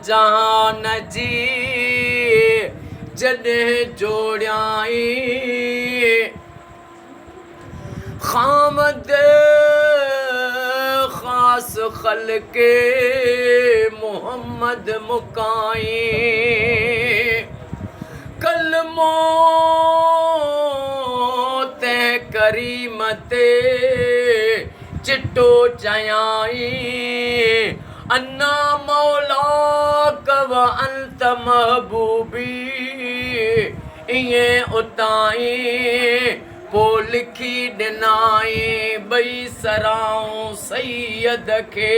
जहान जी जॾहिं जोड़ियाई खामद खास खलके मोहम्मद मुकाई कलमो ते करीमते चिट्टो चयाई अन्ना मौला कव अंत महबूबी इए उताई पो लिखी ॾिनाई ॿई सराऊं सैयद खे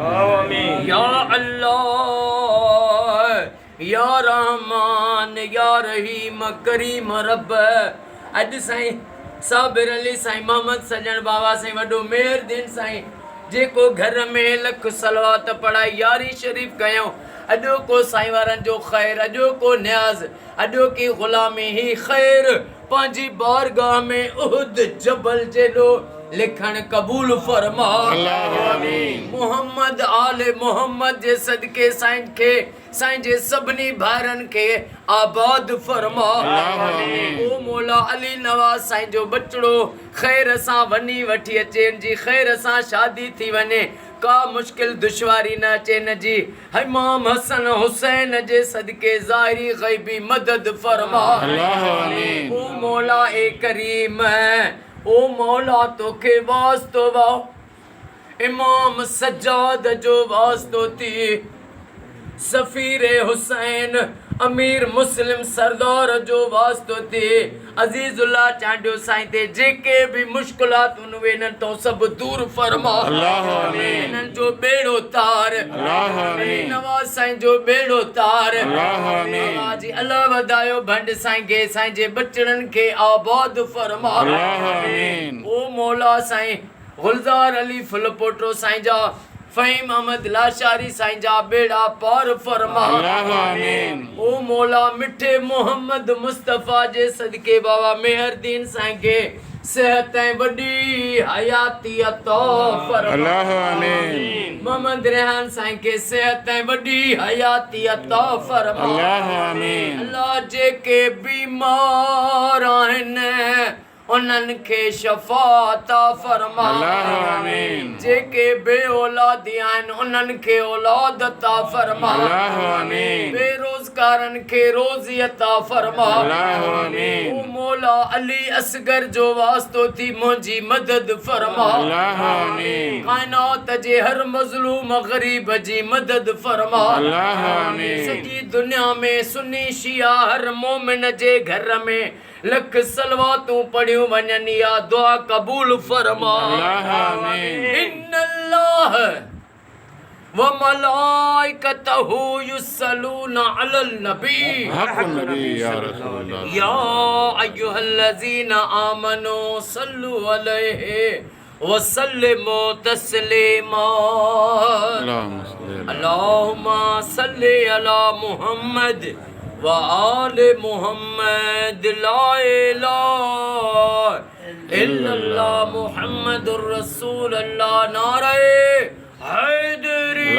आमीन। या अल्लाह या रहमान या रहीम करीम रब। अॼु साईं साबिर अली साईं मोहम्मद सजण बाबा साईं वॾो मेहरदीन साईं जेको घर में लख सलवात पढ़ाई यारी शरीफ़ कयूं अॼो को साईं वारनि जो ख़ैर अॼो को न्याज़ अॼो की ग़ुलामी ही ख़ैर पंहिंजी बारगाह में उहद जबल जेॾो लिखण क़बूल फरमा। आमीन। मोहम्मद आले मोहम्मद जे सदके साईं खे साईं जे सभिनी भाइरनि खे आबाद फरमा। ओ मौला अली नवाज़ साईं जो बचड़ो ख़ैर सां वञी वठी अचे जी ख़ैर सां शादी थी वञे का मुश्किल दुश्वारी न अचे न जी इमाम हसन हुसैन जे सदके ज़ाहिरी ग़ैबी मदद फरमा। ओ मौला ए करीम ओ मौला तोखे वास्तो वाह इमाम सज्जाद जो वास्तो थी सफ़ीर हुसैन अमीर मुस्लिम सरदार जो वास्तो थी अज़ीज़ुल्लाह चांडियो साईं ते जेके भी मुश्किलातूं वेननि तो सब दूर फरमा। इन्हनि जो बेड़ो तार नवाज़ साईं जो बेड़ो तार अल्लाह जी अल्लाह वधायो भंड साईं खे साईं जे बचड़नि खे आबाद फरमा। ओ मौला साईं गुलज़ार अली फुलपोटो साईं जा फ़हीम अहमद लाशारी साईं जा बेड़ा पार फरमा। ओ मौला मिठे मोहम्मद मुस्तफ़ा जे सदके बाबा मेहरदीन साईं खे सेहत ऐं वॾी हयाती अता फरमा। मोहम्मद रेहान साईं खे सेहत ऐं वॾी हयाती अता फरमा। अल्लाह जेके बीमार आहिनि उन्हनि खे शफ़ा अता फरमा। जेके बे औलादी आहिनि उन्हनि खे औलाद अता फरमा। बेरोज़गारनि खे रोज़ी अता फरमा। ओ मौला अली असगर जो वास्तो थी मुंहिंजी मदद फरमा। कायनात जे हर मज़लूम ग़रीब जी मदद फरमा। सॼी दुनिया में सुन्नी शिया हर मोमिन जे घर में लख सलवातूं पढ़ियूं वञनि या दुआ क़बूल फरमा। इन्नल्लाह व मलाइकतहु युसल्लूना अलल नबी या अय्युहल्लज़ीना आमनू सल्लु अलैहि व सल्लिमू तस्लीमा। अल्लाहुम्मा सल्लि अला मुहम्मद व आले मुहम्मद ला इलाहा इल्लल्लाह मुहम्मदुर रसूलुल्लाह नारे हैदरी।